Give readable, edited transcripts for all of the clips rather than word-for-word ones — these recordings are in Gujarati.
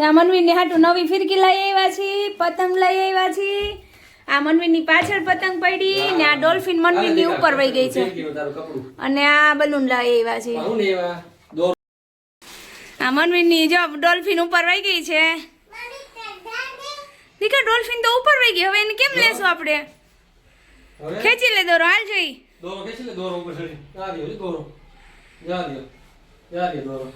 આ મનવીરની હાટું નવી ફિરકી લઈ આવ્યા છીએ, પતંગ લઈ આવ્યા છીએ. આ મનવીરની પાછળ પતંગ પડી ને આ ડોલ્ફિન મનવીરની ઉપર વહી ગઈ છે અને આ બલૂન લઈ આવ્યા છીએ. આ મનવીરની જો ડોલ્ફિન ઉપર વહી ગઈ છે. દીકરા ડોલ્ફિન તો ઉપર વહી ગઈ, હવે એને કેમ લેશું આપણે? ખેંચી લે દોરો, હાલ જોઈ દોરો ખેંચી લે, દોરો ઉપર ચડી આ દિયો દોરો જા દિયો દોરો.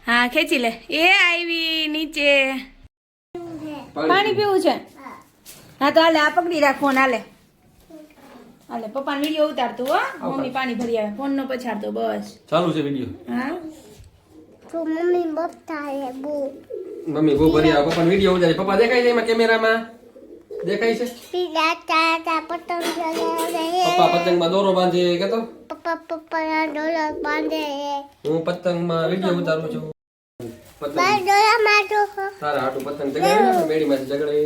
હા ખેંચી લે. એ આવી નીચે પાણી પીવું છે. હા તો હાલે આ પકડી રાખો ને હાલે હાલે પપ્પાનો વિડીયો ઉતારતું હો. મમ્મી પાણી ભરી આવે, ફોન નો પછાડતો બસ. ચાલુ છે વિડિયો. હા તો મમ્મી બતાવે બો મમ્મી બહુ ભરી આવે, પપ્પાનો વિડિયો ઉતારે. પપ્પા દેખાય છે એમાં કેમેરામાં? દેખાય છે? પીલા ચાટા પતંગ ચગાવે પપ્પા પતંગમાં દોરો બાંધે કે તો પપ્પા ડોલા બાંધે હું પતંગમાં વિડિયો ઉતારું છું. બાર ડોલા માટો તારા હાટુ પતંગ ચગાવે ને મેડીમાંથી ચગડે.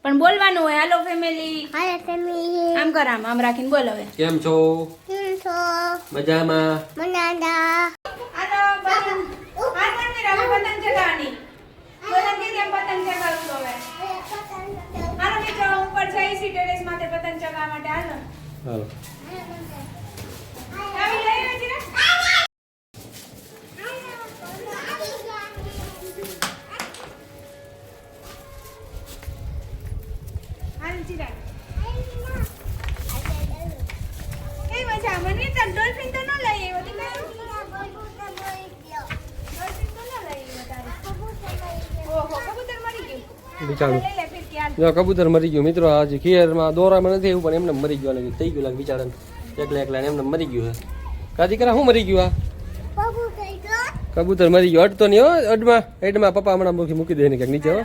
પણ બોલવાનું હોય. હાલો ફેમિલી, હાલે ફેમિલી આમ કર, આમ રાખીને બોલ. હવે કેમ છો? કેમ છો મજામાં? મનાડા હાલો પતંગ આ કોણ મેરા પતંગ ચગાવવાની? બોલા કે કેમ પતંગ ચગાવું તો હવે? હાલો મિત્રો ઉપર જઈ સી ટેરેસ માટે પતંગ ચગાવવા માટે. હાલો હાલો આવી લઈ આવે છે ને? હાલ ચિરાગ કઈ મજા મને તો ડોલ્ફિન તો ન લઈ આવ્યો. દીકરા ડોલ્ફિન તો ન લઈ આવ્યો તારે. ઓહો કબૂતર મરી ગયું. બિચારું લઈ લે ફિરકી હાલ. જો કબૂતર મરી ગયું મિત્રો. આજે ખીરમાં દોરામાં નથી એવું પણ એમને મરી ગયું લાગે, થઈ ગયું લાગે બિચારાને. એકલા એમને મરી ગયું છે. કા દીકરા શું મરી ગયું? આ બાબુ કઈ ગયો કબૂતર મરી ગયું. અડતો નહીં હો, અડમાં પપ્પા હમણાં મૂકી દે ને ક્યાંક નીચે. હો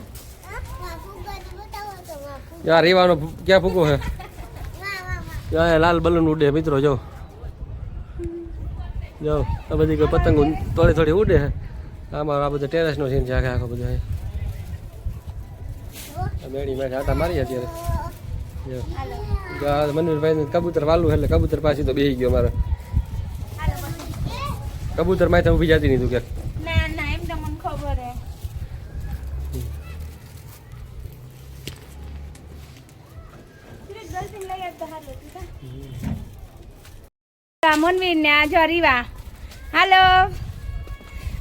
બાબુ બતાવો તો બાબુ યાર રેવાનો ક્યાં ફૂકો છે? વાહ ત્યાં લાલ બલૂન ઉડે મિત્રો. જો જો આ બધી કોઈ પતંગો થોડી ઉડે છે. આમાં આ બધો ટેરેસનો સીન છે આખો બધો. મેડીમાં આટા મારી અત્યારે. જો મનવીરભાઈ કબૂતર વાલું એટલે કબૂતર પાછી તો બેસી ગયો મારે. કબૂતર માથે ઊભી જતી નહીં તું ક્યાંક. ના ના એમ તો મને ખબર હે. ડોલ્ફિન લઈ આવતા હાલો ઠીક. મનવીર ને આ જો રીવા. હાલો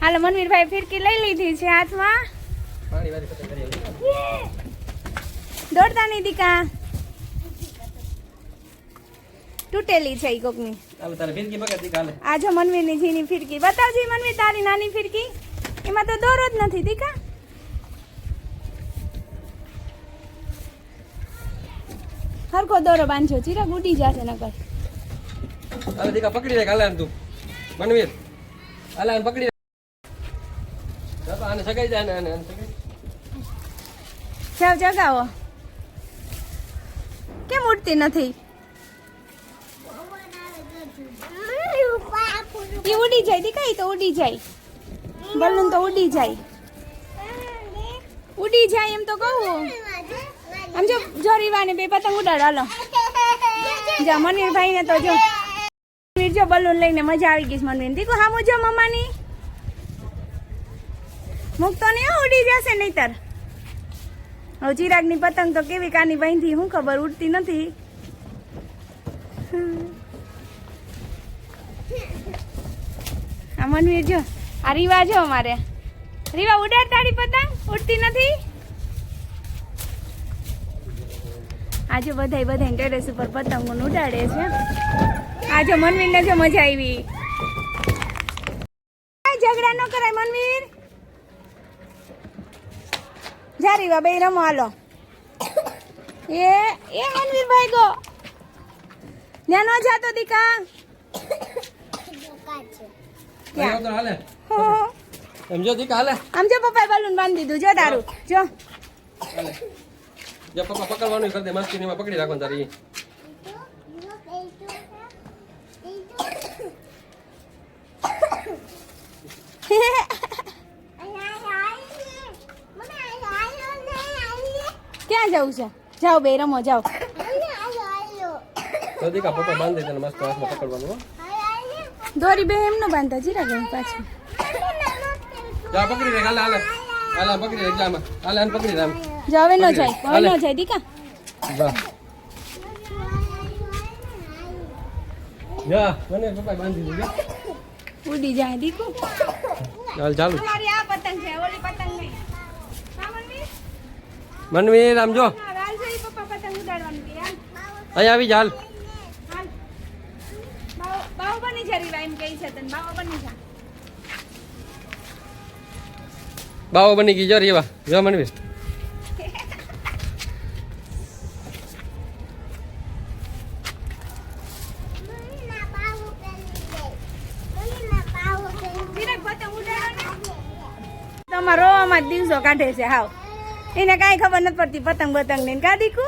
હાલો મનવીરભાઈ ફિરકી લઈ લીધી છે હાથમાં. પાણી વાળી પતંગ કરી આવી. દોડતા નહીં દીકા, તૂટેલી છે ઈ કોકની. હાલો તારે ફિરકી પકડ દીકા હાલે. આ જો મનવીરની ઝીની ફિરકી બતાવજી. મનવીર તારી નાની ફિરકી એમાં તો દોરો જ નથી દીકા. હરખો દોરો બાંધજો, ચિરાગ ઉડી જશે નકર. હાલે દીકા પકડી રાખ. હાલે તું મનવીર હાલે આને પકડી રાખ. આને સગાઈ જાય ને આને સગાઈ. જાવ જગાવો. કેમ ઉડતી નથી? ઈ ઉડી જાય દીકા, ઈ તો ઉડી જાય. બલૂન તો ઉડી જાય. ઉડી જાય એમ તો કહું. આમ જો જોરીવાને બે પતંગ ઉડાડો. હાલો જા મનવીરભાઈ ને તો જો મનવીર જો બલૂન લઈને મજા આવી ગઈ. મનવીર દીકુ હામુ જો મમ્માની મૂકતો નહીં હો, ઉડી જશે નહીતર. હવે ચિરાગની પતંગ તો કેવી કાની બાંધી શું ખબર, ઉડતી નથી. આ મનવીર જો આ રીવા જો અમારે રીવા ઉડાડ તારી પતંગ, ઉડતી નથી. આજે બધાય ટેરેસ ઉપર પતંગો ઉડાડે છે. આજે મનવીરને જો મજા આવી. ઝઘડા ન કરાય મનવીર. જા રીવા બે રમો હાલો. એ મનવીર ભાઈ ગો ત્યાં ન જાતો દીકા. હાલે એમ જો દીકા હાલે. આમ જો પપ્પાએ બલૂન બાંધી દીધું. જો તારું જો હાલે જો પપ્પા પકડવાનું કરી દે. મસ્તી ની પકડી રાખવાનું તારી. ક્યાં જવું છે? જાઓ બે રમો જાઓ. તો દીકા પપ્પા બાંધી દે મસ્ત હાથમાં પકડવાનું. દોરી બે એમ ન બાંધતા જીરા ગયું પાછું. જા પકડી રે હાલ હાલ હાલ પકડી રે જામાં હાલ હાલ પકડી રામ જો હવે નો જાય હવે નો જાય દીકા વાહ જા મને પપ્પા બાંધી દીધું ઉડી જાય દીકુ ચાલ ચાલુ તમારી આ પતંગ છે ઓલી પતંગ નહીં હા મનવીર મનવીર આમ જો ના હાલ છે ઈ પપ્પા પતંગ ઉડાડવાનું કે હાલ અહીંયા આવી જા હાલ હાલ બાવ બની છે રીવા એમ કહી છે તને બાવ બની છે બાવો બની ગઈ જો રેવા જો મનવીર મમ્મીના પાવું પેલી દે મમ્મીના પાવું પેલી ધીરે પતંગ ઉડાડો ને તમારો આમાં દિવસો કાઢે છે હાવ એને કાંઈ ખબર નથી પડતી પતંગ બતંગ ને કા દીકુ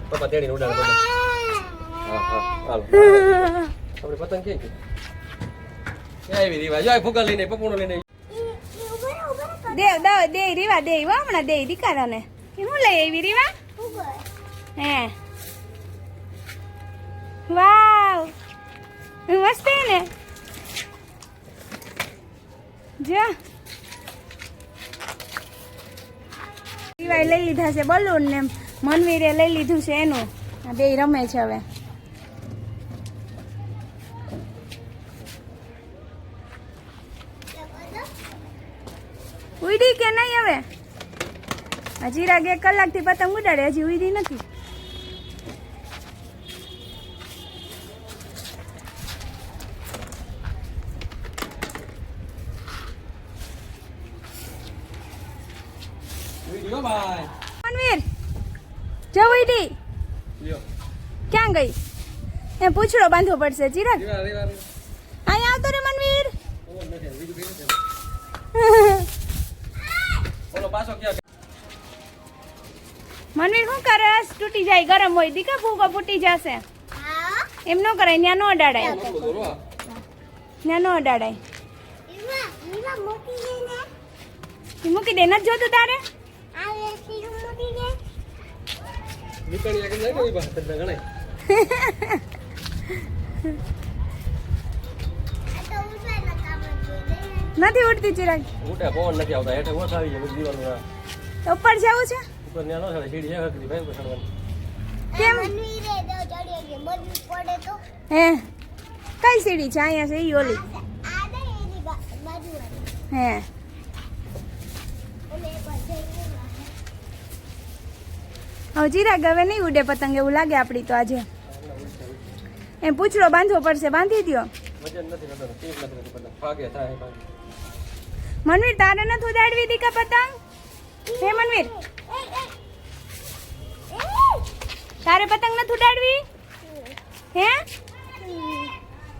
પપ્પા તેડી ઉડાડ હા હા હાલો આપણે પતંગ કે આવી રીવા જો ફુગા લઈને પપુણો લઈને દેવ દવ દે રીવા દે હો હમણાં દે દીકારાને કે હું લઈ આવી રીવા હે વાવ મસ્ત હે ને જો રીવાએ લઈ લીધા છે બલૂન ને મનવીરે લઈ લીધું છે એનું આ બે રમે છે હવે ઉડી કે નહીં હવે હજી રાગ 1 કલાકથી પતંગ ઉડાડે હજી ઉડી નથી વિડિયો બાય મનવીર જો ઉડી લ્યો ક્યાં ગઈ એ પૂછડો બાંધવો પડશે ચિરાગ રેવા રેવા અહીંયા આવતો રે મનવીર ઓ નથી વિડિયો બોલો પાછો ક્યાં મનવીર શું કરસ તૂટી જાય ગરમ હોય દીકા ફૂગો ફૂટી જશે હા એમ ન કરાય ત્યાં નો અડાડાય મોટો દોરો આ ત્યાં નો અડાડાય ઈવા મોટી દે ને ઈ મૂકી દે નથી જોતું તારે આ લેતી મોટી દે નીકળી કે નહીં કોઈ બહાર તને ગણાય આ તો ઉઠવાના કામ દે નથી ઉડતી ચિરાગ ઉઠે પવન નથી આવતા એટલે ઓછા આવી જાય દીવાનું તો ઉપર જવું છે ઉપર ન્યા નો ચડે સીડી એક કરી ભાઈ ઉપર ચડવાનું કેમ? મનવીરે દો ચડી ગઈ મજબૂત પડે તો હે કઈ સીડી છે અહીંયા છે ઈ ઓલી આ દે એની બાજુ વાળી હે ઓલે એક વાર જઈને હવે ચિરાગ હવે નહીં ઉડે પતંગ એવું લાગે આપડી તો આજે એમ પૂછડો બાંધવો પડશે બાંધી દ્યો વજન નથી કરતો તીર નથી કરતો પતંગ ભાગે થાય ભાગે મનવીર તારે નથી ઉડાડવી દીકા પતંગ હે મનવીર તારે પતંગ નથી ઉડાડવી હે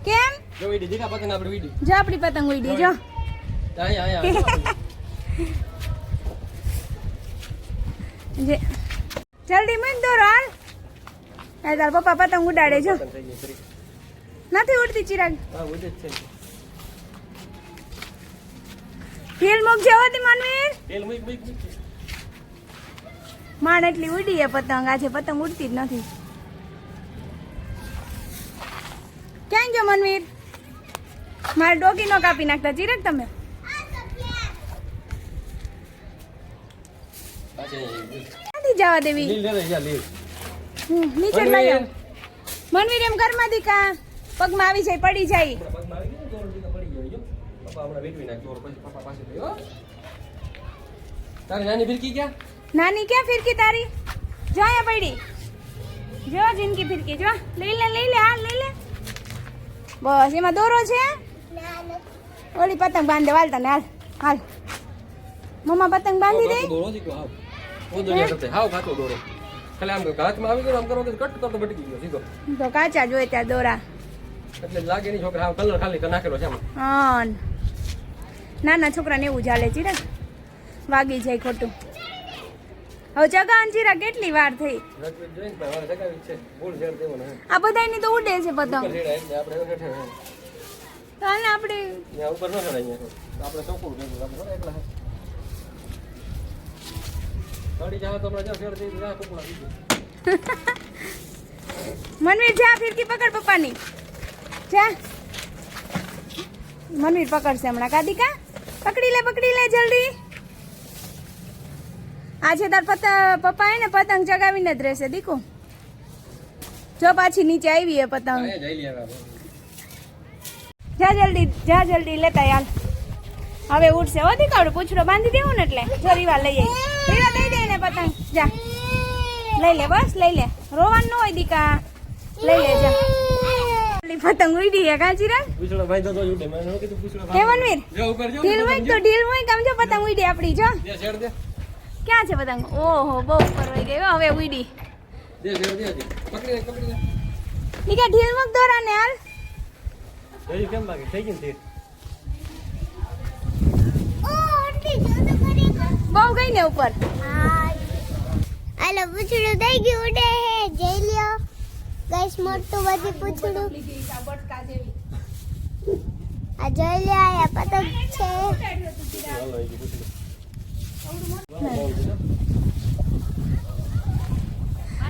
કેમ જો વીડી દીકા પતંગ આપણે વીડી જો આપણી પતંગ ઉડી જો અહીંયા અહીંયા જે જલ્દી મૂક દો હાલ આ તાર પપ્પા પતંગ ઉડાડે જો પતંગ થઈ ગઈ ફરી નથી ઉડતી ચિરાગ હા ઉડે જ છે ફીલ મૂક જેવો તી મનવીર તેલ મૂક મૂક મૂક માંડ એટલી ઉડી હે પતંગ આજે પતંગ ઉડતી જ નથી ક્યાં ગયો મનવીર મારે ડોકી નો કાપી નાખતા ચિરાગ તમે નથી જવા દેવી લીલ લે જા લીલ નીચે લઈ આવ મનવીર એમ ઘરમાં દીકા પગમાં આવી જાય પડી જાય પગમાં આવી ગયું દોર દીકા પડી ગયો જો પપ્પા હમણાં વેઠવી નાખ દોર પછી પપ્પા પાસે લઈ હો તારી નાની ફિરકી ક્યાં નાની ક્યાં ફિરકી તારી જો અહીંયા પડી જો જિંદગી ફિરકી જો લઈ લે હાલ લઈ લે બસ એમાં દોરો છે ઓલી પતંગ બાંધે વાલ તને હાલ હાલ મમ્મા પતંગ બાંધી દે દોરો દીકો હાવ ઓ દોરિયા કરતે હાવ કાચો દોરો ખાલી આમ હાથમાં આવી ગયો આમ કરો તો કટ કરતો બટકી ગયો સીધો તો કાચા જોઈ ત્યાં દોરા એટલે લાગે નહીં છોકરા હાવ કલર ખાલી નાખેલો છે આમ હા નાના છોકરાને એવું ચાલે ચિરાગ વાગી જાય ખોટું હવે જગાન ચિરાગ કેટલી વાર થઈ રજવીત જોઈને ભાઈ વારે જગાવી છે બોલ જેડ દેવો ને આ બધાયની તો ઉડે છે પતંગ ઉપર જેડ એટલે આપણે હવે હેઠે તો હાલ આપણે ત્યાં ઉપર ન ચડાય અહીંયા તો આપણે ચોખ્ખું ભેગું આપણે એકલા ગાડી જાવ તો આપણે જ્યાં શેડ થઈ ત્યાં કુકડા દીધું મનવીર જા ફિરકી પકડ પપ્પાની જા મનવીર પકડશે હમણાં. કાદિકા પકડી લે જલ્દી. આજે તાર પપ્પા હે ને પતંગ ચગાવીને જ રહેશે દીકુ. જો પાછી નીચે આવી હે પતંગ. જા જલ્દી લેતા યાર. હવે ઉડશે હો દીકરો. પૂછડો બાંધી દેવું ને એટલે જો રીવા લઈ આવી. રીવા દઈ દે ને પતંગ. જા લઈ લે, બસ લઈ લે. રોવાનું ન હોય દીકા. લઈ લે જા. પતંગ ઉડી હે કાચી રે. પૂછડો ભાઈ તો ઉડે. મેં કીધું પૂછડો હે મનવીર જો ઉપર જો. ઢીલ હોય કામ જો પતંગ ઉડી આપડી જો. દે શેડ દે. ક્યાં છે પતંગ? ઓહો બહુ ઉપર વઈ ગઈ હો, હવે ઉડી. દે શેડ દે. પકડી લે. નીકા ઢીલ મુક દોરા ને હાલ. જઈ કેમ લાગે? થઈ ગઈ ને તીર. ઓ ઓટી જો તો કરી બહુ ગઈ ને ઉપર. આલો પૂછડું થઈ ગયું ઉડે હે જઈ લ્યો ગાઈસ મોટું બધી પૂછડું આ જોઈ લે આ પતંગ છે હાલો એ પૂછડો.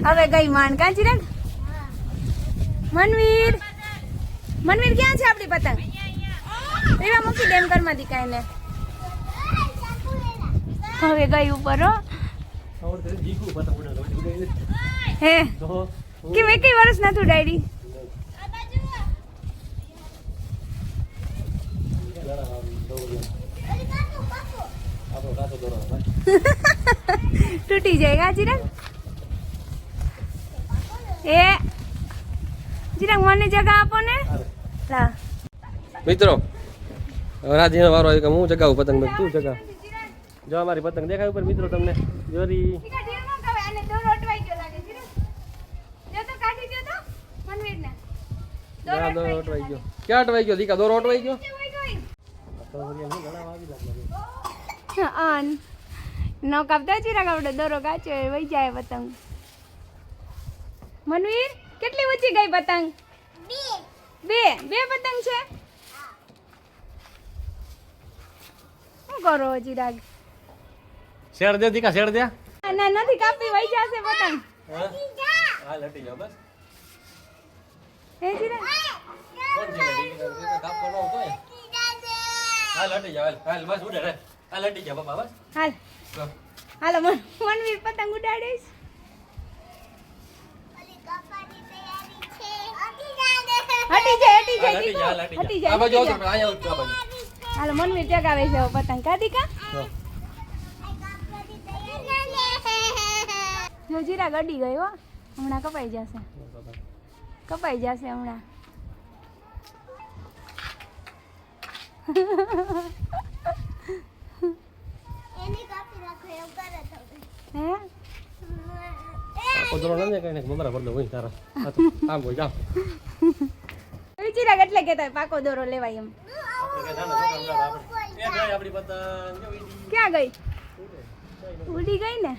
હવે ગઈ માન કાંચી રે. મનવીર ક્યાં છે આપડી પતંગ? એવા મૂકી ડેમ ઘરમાં દીકાય ને. હવે ગઈ ઉપર હો. આવડે દીકુ પતંગ ઉડાડો. હે તો કેમ એક વર્ષ નથી ઉડાડી? તૂટી જાય કાચી રે. એ જીરા મને જગા આપો ને. લા મિત્રો રાજીનો વારો આવ્યો કે હું ચગાવું પતંગ. તું ચગાવ. જો અમારી પતંગ દેખાય ઉપર મિત્રો તમને. જોરી દીકા ઢીલ નો કવે આને દોરો અટવાઈ ગયો લાગે છે. જો તો કાઢી દો તો મનવીર ને. દોરો અટવાઈ ગયો. ક્યાં અટવાઈ ગયો દીકા? દોરો અટવાઈ ગયો. આન નો કાપતા ચીરા કાપડે દોરો કાચો વઈ જાય પતંગ. મનવીર કેટલી ઊંચી ગઈ પતંગ? બે પતંગ છે. શું કરો ચિરાગ? શેડ દે દીકા શેડ દે. ના નથી કાપી વઈ જશે પતંગ. હા લટી જાવ બસ. હે ચિરાગ કોણ છે દીકા કાપો નો તો હા લટી જાવ. હાલ બસ ઉડે રે. હા લટી જા બાબા બસ. હાલ હાલો મનવીર પતંગ ઉડાડીશ. ઓલી કપાની તૈયારી છે હટી જાય હટી જાય આ બાજુ આવજો અહીંયા આવજો આ બાજુ. હાલો મનવીર ચગાવે છે હવે પતંગ. કાદિકા જો જીરા ગડી ગઈ હો. હમણાં કપાઈ જશે હમણાં. એની કાપી રાખો એવું કરે તો હે કોદરો નને કઈને મમરા પર દો હોય તારા. આમ બોલ જાવ. ચિરાગ એટલે કેતા પાકો દોરો લેવાય એમ. આપણી પતંગ ક્યાં ગઈ? ઉડી ગઈ ને.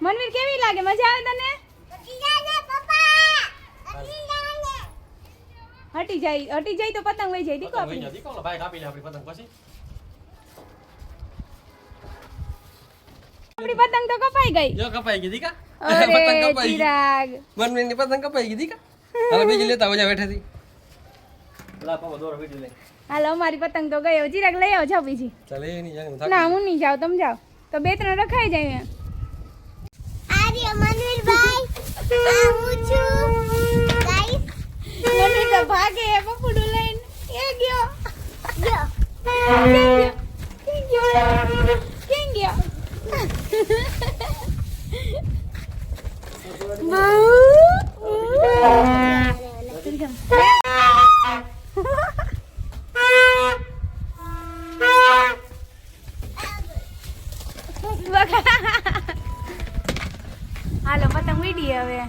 મનવીર કેવી લાગે? મજા આવે તને? હટી જાય તો પતંગ વઈ જાય દીકો આપણી. દીકો ભાઈ કાપી લે આપણી પતંગ પછી. આપણી પતંગ તો કપાઈ ગઈ. જો કપાઈ ગઈ દીકા. અરે પતંગ કપાઈ ગઈ. ચિરાગ મનવીરની પતંગ કપાઈ ગઈ દીકા. હાલો બીજી લેતા આવજા બેઠેથી. લા પાપા દોરો વીડી લે. હાલો અમારી પતંગ તો ગયો. ચિરાગ લઈ આવો જાવ બીજી. ચાલ એ નહીં જાને ના હું નહીં જાઉં, તમે જાઓ તો બે ત્રણ રખાઈ જાય. આર્ય મનવીરભાઈ આવું છું ગાઈસ મનવીર તો ભાગે પપુડું લઈને. એ ગયો જો કેમ ગયો? હાલો પતંગ વીડી હવે.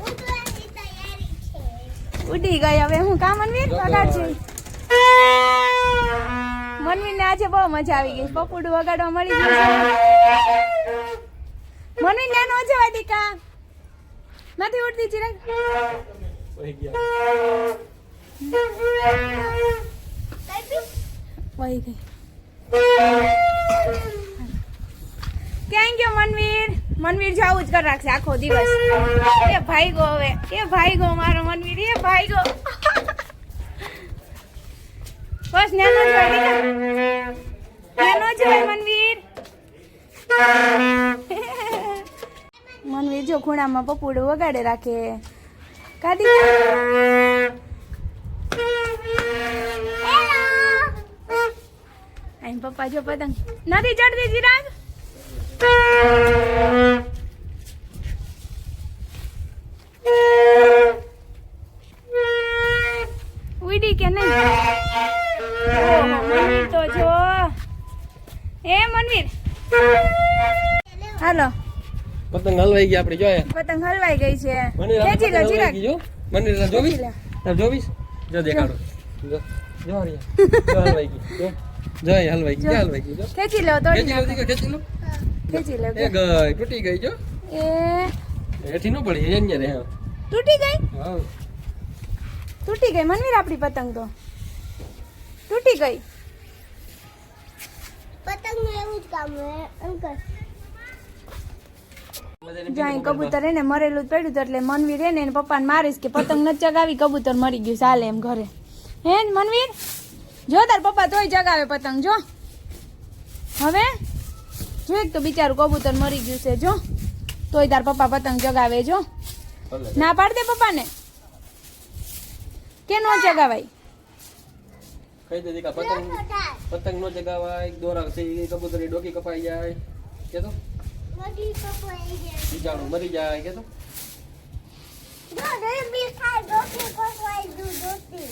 ઉડવાની તૈયારી છે ઉડી ગઈ હવે. હું કામ મનવીર વગાડ છે. મનવીર ને આજે બહુ મજા આવી ગઈ. પપુડું વગાડવા મળી ગયું. મનવીર નાનો જવા દીકા નથી ઉડતી ચિરાગ. વહી ગયા. વહી ગઈ. ક્યાં ગયો મનવીર? મનવીર જાવું જ કર રાખશે આખો દિવસ. એ ભાઈ ગો હવે, એ ભાઈ ગો મારો મનવીર, એ ભાઈ ગો. બસ ન્યાનો જ હોય દીકરા, ન્યાનો જ હોય મનવીર. મનવીર જો ખૂણામાં પપુડું વગાડે રાખે. કાદી અહીં પપ્પા જો પતંગ નથી ચડતી ચિરાગ. ઉડી કે નહીં? ઓહો, મનવીર તો જો. એ મનવીર હાલો, પતંગ હલવાઈ ગયા આપણે જોઈએ. પતંગ હલવાઈ ગઈ છે. મને ખેંચી લો ચિરાગ. મને જોવીસ ખેંચી લે. તાર જોવીસ જો દેખાડો જો જો હરિયા જો હલવાઈ ગઈ જો જો એ હલવાઈ ગઈ જો હલવાઈ ગઈ જો ખેંચી લો તોડી ખેંચી લો નાખો. દીકરા ખેંચી લો ખેંચી લો એ ગઈ તૂટી ગઈ જો એ એઠી નો પડી અહીંયા રે તૂટી ગઈ. હા તૂટી ગઈ મનવીર આપણી પતંગ તો તૂટી ગઈ. પતંગનું એવું જ કામ હોય અંકલ. જ્યાં કબૂતર એને મરેલું જ પડ્યું હતું એટલે મનવીર એને પપ્પાને મારીશ કે પતંગ ન ચગાવી, કબૂતર મરી ગયું ચાલે એમ ઘરે. હે મનવીર જો તાર પપ્પા તોય ચગાવે પતંગ જો. હવે જો એક તો બિચારું કબૂતર મરી ગયું છે જો, તોય તાર પપ્પા પતંગ ચગાવે જો. ના પાડ દે પપ્પાને કે નો ચગાવાય. કઈ દે દીકરા પતંગ પતંગ નો જગાવાય દોરા થી કબૂતરની ડોકી કપાઈ જાય કે તો મોટી કપાઈ જાય. બીજાણું મરી જાય કે તો જો ડેબી ખાય ડોકી કપાઈ દઉં દોસ્તી.